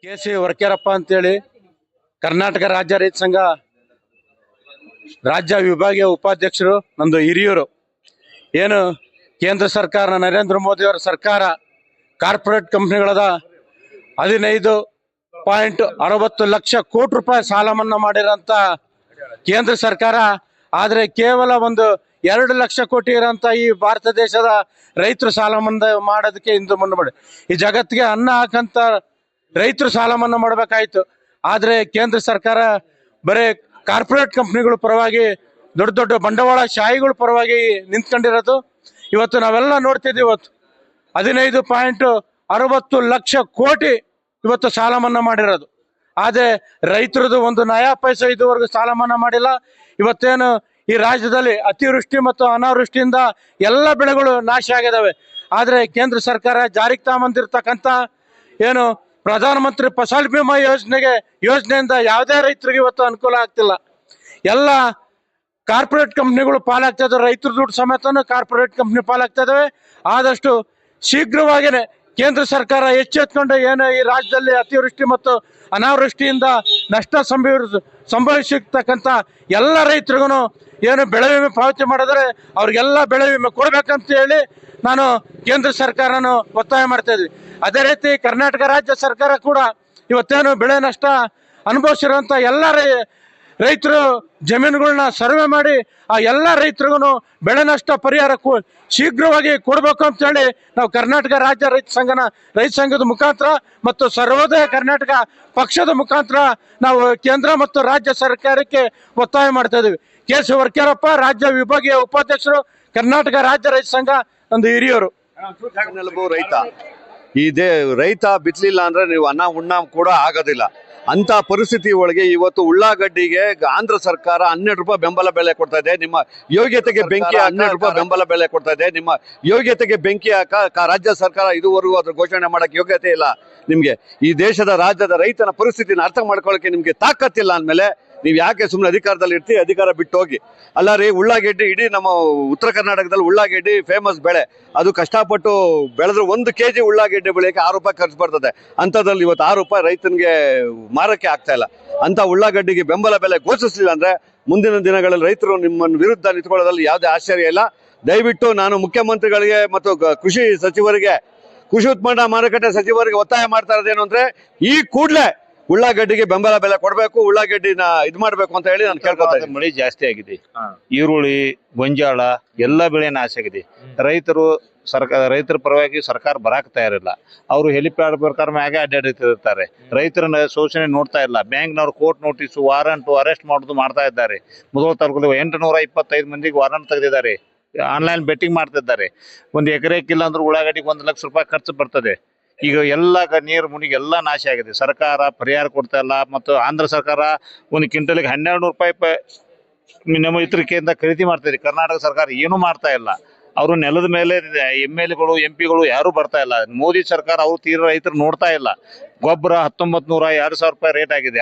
KC. ವರ್ಕೇರಪ್ಪ ಅಂತೇಳಿ ಕರ್ನಾಟಕ ರಾಜ್ಯ ರೈತ ಸಂಘ ರಾಜ್ಯ ವಿಭಾಗೀಯ ಉಪಾಧ್ಯಕ್ಷರು, ನಂದು ಹಿರಿಯೂರು. ಏನು ಕೇಂದ್ರ ಸರ್ಕಾರ, ನರೇಂದ್ರ ಮೋದಿ ಅವರ ಸರ್ಕಾರ ಕಾರ್ಪೊರೇಟ್ ಕಂಪ್ನಿಗಳದ 15.60 ಲಕ್ಷ ಕೋಟಿ ರೂಪಾಯಿ ಸಾಲ ಮನ್ನಾ ಮಾಡಿರೋಂಥ ಕೇಂದ್ರ ಸರ್ಕಾರ, ಆದರೆ ಕೇವಲ 2 ಲಕ್ಷ ಕೋಟಿ ಇರೋಂಥ ಈ ಭಾರತ ದೇಶದ ರೈತರು ಸಾಲ ಮನ್ನಾ ಮಾಡೋದಕ್ಕೆ ಹಿಂದೆ ಮುಂದೆ ಮಾಡಿ ಈ ಜಗತ್ತಿಗೆ ಅನ್ನ ಹಾಕಂತ ರೈತರು ಸಾಲ ಮನ್ನಾ ಮಾಡಬೇಕಾಯ್ತು. ಆದರೆ ಕೇಂದ್ರ ಸರ್ಕಾರ ಬರೀ ಕಾರ್ಪೊರೇಟ್ ಕಂಪ್ನಿಗಳ ಪರವಾಗಿ, ದೊಡ್ಡ ದೊಡ್ಡ ಬಂಡವಾಳ ಶಾಹಿಗಳ ಪರವಾಗಿ ನಿಂತ್ಕೊಂಡಿರೋದು ಇವತ್ತು ನಾವೆಲ್ಲ ನೋಡ್ತಿದ್ದೀವಿ. ಇವತ್ತು 15.60 ಲಕ್ಷ ಕೋಟಿ ಇವತ್ತು ಸಾಲ ಮನ್ನಾ ಮಾಡಿರೋದು. ಆದರೆ ರೈತರದು ಒಂದು ನಯಾ ಪೈಸೆ ಇದುವರೆಗೂ ಸಾಲ ಮನ್ನಾ ಮಾಡಿಲ್ಲ. ಇವತ್ತೇನು ಈ ರಾಜ್ಯದಲ್ಲಿ ಅತಿವೃಷ್ಟಿ ಮತ್ತು ಅನಾವೃಷ್ಟಿಯಿಂದ ಎಲ್ಲ ಬೆಳೆಗಳು ನಾಶ ಆಗಿದ್ದಾವೆ. ಆದರೆ ಕೇಂದ್ರ ಸರ್ಕಾರ ಜಾರಿಗೆ ತಗೊಂಬಂದಿರ್ತಕ್ಕಂಥ ಏನು ಪ್ರಧಾನಮಂತ್ರಿ ಫಸಲ್ ಬಿಮಾ ಯೋಜನೆಯಿಂದ ಯಾವುದೇ ರೈತರಿಗೆ ಇವತ್ತು ಅನುಕೂಲ ಆಗ್ತಿಲ್ಲ. ಎಲ್ಲ ಕಾರ್ಪೊರೇಟ್ ಕಂಪ್ನಿಗಳು ಪಾಲಾಗ್ತಾ ಇದಾವೆ. ರೈತರ ದುಡ್ಡು ಸಮೇತನು ಕಾರ್ಪೊರೇಟ್ ಕಂಪ್ನಿ ಪಾಲಾಗ್ತಾ ಇದಾವೆ. ಆದಷ್ಟು ಶೀಘ್ರವಾಗಿಯೇ ಕೇಂದ್ರ ಸರ್ಕಾರ ಎಚ್ಚೆತ್ಕೊಂಡು ಏನು ಈ ರಾಜ್ಯದಲ್ಲಿ ಅತಿವೃಷ್ಟಿ ಮತ್ತು ಅನಾವೃಷ್ಟಿಯಿಂದ ನಷ್ಟ ಸಂಭವಿಸಿರ್ತಕ್ಕಂಥ ಎಲ್ಲ ರೈತರಿಗೂ ಏನು ಬೆಳೆ ವಿಮೆ ಪಾವತಿ ಮಾಡಿದ್ರೆ ಅವ್ರಿಗೆಲ್ಲ ಬೆಳೆ ವಿಮೆ ಕೊಡ್ಬೇಕಂತ ಹೇಳಿ ನಾನು ಕೇಂದ್ರ ಸರ್ಕಾರನ ಒತ್ತಾಯ ಮಾಡ್ತಾ ಇದ್ವಿ. ಅದೇ ರೀತಿ ಕರ್ನಾಟಕ ರಾಜ್ಯ ಸರ್ಕಾರ ಕೂಡ ಇವತ್ತೇನು ಬೆಳೆ ನಷ್ಟ ಅನುಭವಿಸಿರುವಂಥ ಎಲ್ಲ ರೈತರು ಜಮೀನುಗಳನ್ನ ಸರ್ವೆ ಮಾಡಿ ಆ ಎಲ್ಲ ರೈತರಿಗೂ ಬೆಳೆ ನಷ್ಟ ಪರಿಹಾರ ಶೀಘ್ರವಾಗಿ ಕೊಡಬೇಕು ಅಂತ ಹೇಳಿ ನಾವು ಕರ್ನಾಟಕ ರಾಜ್ಯ ರೈತ ಸಂಘದ ಮುಖಾಂತರ ಮತ್ತು ಸರ್ವೋದಯ ಕರ್ನಾಟಕ ಪಕ್ಷದ ಮುಖಾಂತರ ನಾವು ಕೇಂದ್ರ ಮತ್ತು ರಾಜ್ಯ ಸರ್ಕಾರಕ್ಕೆ ಒತ್ತಾಯ ಮಾಡ್ತಾ ಇದ್ದೀವಿ. ಕೆ.ಸಿ. ವರ್ಕೇರಪ್ಪ, ರಾಜ್ಯ ವಿಭಾಗೀಯ ಉಪಾಧ್ಯಕ್ಷರು, ಕರ್ನಾಟಕ ರಾಜ್ಯ ರೈತ ಸಂಘ, ಒಂದು ಹಿರಿಯೂರು. ರೈತ ರೈತ ಬಿತ್ತಲಿಲ್ಲ ಅಂದ್ರೆ ನೀವು ಅನ್ನ ಉಣ್ಣ ಕೂಡ ಆಗೋದಿಲ್ಲ. ಅಂತ ಪರಿಸ್ಥಿತಿ ಒಳಗೆ ಇವತ್ತು ಉಳ್ಳಾಗಡ್ಡಿಗೆ ಆಂಧ್ರ ಸರ್ಕಾರ 12 ರೂಪಾಯಿ ಬೆಂಬಲ ಬೆಲೆ ಕೊಡ್ತಾ ಇದೆ. ನಿಮ್ಮ ಯೋಗ್ಯತೆಗೆ ಬೆಂಕಿ 12 ರೂಪಾಯಿ ಬೆಂಬಲ ಬೆಲೆ ಕೊಡ್ತಾ ಇದೆ. ನಿಮ್ಮ ಯೋಗ್ಯತೆಗೆ ಬೆಂಕಿ ರಾಜ್ಯ ಸರ್ಕಾರ ಇದುವರೆಗೂ ಅದ್ರ ಘೋಷಣೆ ಮಾಡಕ್ಕೆ ಯೋಗ್ಯತೆ ಇಲ್ಲ. ನಿಮ್ಗೆ ಈ ರಾಜ್ಯದ ರೈತನ ಪರಿಸ್ಥಿತಿನ ಅರ್ಥ ಮಾಡ್ಕೊಳ್ಳೋಕೆ ನಿಮ್ಗೆ ತಾಕತ್ತಿಲ್ಲ ಅಂದಮೇಲೆ ನೀವು ಯಾಕೆ ಸುಮ್ಮನೆ ಅಧಿಕಾರದಲ್ಲಿ ಇರ್ತೀವಿ? ಅಧಿಕಾರ ಬಿಟ್ಟು ಹೋಗಿ. ಅಲ್ಲ ರೀ, ಉಳ್ಳಾಗಡ್ಡಿ ಇಡೀ ನಮ್ಮ ಉತ್ತರ ಕರ್ನಾಟಕದಲ್ಲಿ ಉಳ್ಳಾಗಡ್ಡಿ ಫೇಮಸ್ ಬೆಳೆ. ಅದು ಕಷ್ಟಪಟ್ಟು ಬೆಳೆದ್ರೆ 1 kg ಉಳ್ಳಾಗಡ್ಡಿ ಬೆಳೆಯಕ್ಕೆ 6 ರೂಪಾಯಿ ಖರ್ಚು ಬರ್ತದೆ. ಅಂಥದ್ರಲ್ಲಿ ಇವತ್ತು 6 ರೂಪಾಯಿ ರೈತನಿಗೆ ಮಾರಕ್ಕೆ ಆಗ್ತಾ ಇಲ್ಲ. ಅಂತ ಉಳ್ಳಾಗಡ್ಡಿಗೆ ಬೆಂಬಲ ಬೆಲೆ ಘೋಷಿಸಲಿಲ್ಲ ಅಂದ್ರೆ ಮುಂದಿನ ದಿನಗಳಲ್ಲಿ ರೈತರು ನಿಮ್ಮನ್ನು ವಿರುದ್ಧ ನಿಂತ್ಕೊಳ್ಳೋದ್ರಲ್ಲಿ ಯಾವುದೇ ಆಶ್ಚರ್ಯ ಇಲ್ಲ. ದಯವಿಟ್ಟು ನಾನು ಮುಖ್ಯಮಂತ್ರಿಗಳಿಗೆ ಮತ್ತು ಕೃಷಿ ಸಚಿವರಿಗೆ, ಕೃಷಿ ಉತ್ಪನ್ನ ಮಾರುಕಟ್ಟೆ ಸಚಿವರಿಗೆ ಒತ್ತಾಯ ಮಾಡ್ತಾ ಇರೋದೇನು ಅಂದ್ರೆ ಈ ಕೂಡಲೇ ಉಳ್ಳಾಗಡ್ಡಿಗೆ ಬೆಂಬಲ ಬೆಲೆ ಕೊಡಬೇಕು, ಉಳ್ಳಾಗಡ್ಡಿನ ಇದು ಮಾಡಬೇಕು ಅಂತ ಹೇಳಿ ನಾನು ಕೇಳ್ಕೊತಾ ಇದ್ದೀನಿ. ಮಳೆ ಜಾಸ್ತಿ ಆಗಿದೆ, ಈರುಳ್ಳಿ, ಗೊಂಜಾಳ ಎಲ್ಲ ಬೆಳೆ ನಾಶ ಆಗಿದೆ. ರೈತರ ಪರವಾಗಿ ಸರ್ಕಾರ ಬರಾಕ್ ತಯಾರಿಲ್ಲ. ಅವರು ಹೆಲಿಪ್ಯಾಡ್ ಪ್ರಕಾರ ಮ್ಯಾಗೆ ಅಡ್ಡಾಡ್ತಿರ್ತಾರೆ. ರೈತರ ಶೋಷಣೆ ನೋಡ್ತಾ ಇಲ್ಲ. ಬ್ಯಾಂಕ್ನವ್ರು ಕೋರ್ಟ್ ನೋಟಿಸ್, ವಾರಂಟ್, ಅರೆಸ್ಟ್ ಮಾಡೋದು ಮಾಡ್ತಾ ಇದ್ದಾರೆ. ಮುಧೋಳ ತಾಲೂಕಲ್ಲಿ 825 ಮಂದಿಗೆ ವಾರಂಟ್ ತೆಗೆದಿದ್ದಾರೆ. ಆನ್ಲೈನ್ ಬೆಟ್ಟಿಂಗ್ ಮಾಡ್ತಿದ್ದಾರೆ. 1 ಎಕರೆಕ್ಕಿಲ್ಲ ಅಂದ್ರೆ ಉಳ್ಳಾಗಡ್ಡಿಗೆ 1 ಲಕ್ಷ ರೂಪಾಯಿ ಖರ್ಚು ಬರ್ತದೆ. ಈಗ ಎಲ್ಲ ನೀರು ಮುನಿಗೆ ಎಲ್ಲ ನಾಶ ಆಗಿದೆ. ಸರ್ಕಾರ ಪರಿಹಾರ ಕೊಡ್ತಾ ಇಲ್ಲ. ಮತ್ತು ಆಂಧ್ರ ಸರ್ಕಾರ 1 ಕ್ವಿಂಟಲ್ಗೆ 1200 ರೂಪಾಯಿ ನಮ್ಮ ಇತರಿಕೆಯಿಂದ ಖರೀದಿ ಮಾಡ್ತಿದೆ. ಕರ್ನಾಟಕ ಸರ್ಕಾರ ಏನೂ ಮಾಡ್ತಾ ಇಲ್ಲ. ಅವರು ನೆಲದ ಮೇಲೆ MLAಗಳು, MP ಗಳು ಯಾರು ಬರ್ತಾ ಇಲ್ಲ. ಮೋದಿ ಸರ್ಕಾರ ಅವರು ತೀರ ರೈತರು ನೋಡ್ತಾ ಇಲ್ಲ. ಗೊಬ್ಬರ 1900 2000 ರೂಪಾಯಿ ರೇಟ್ ಆಗಿದೆ.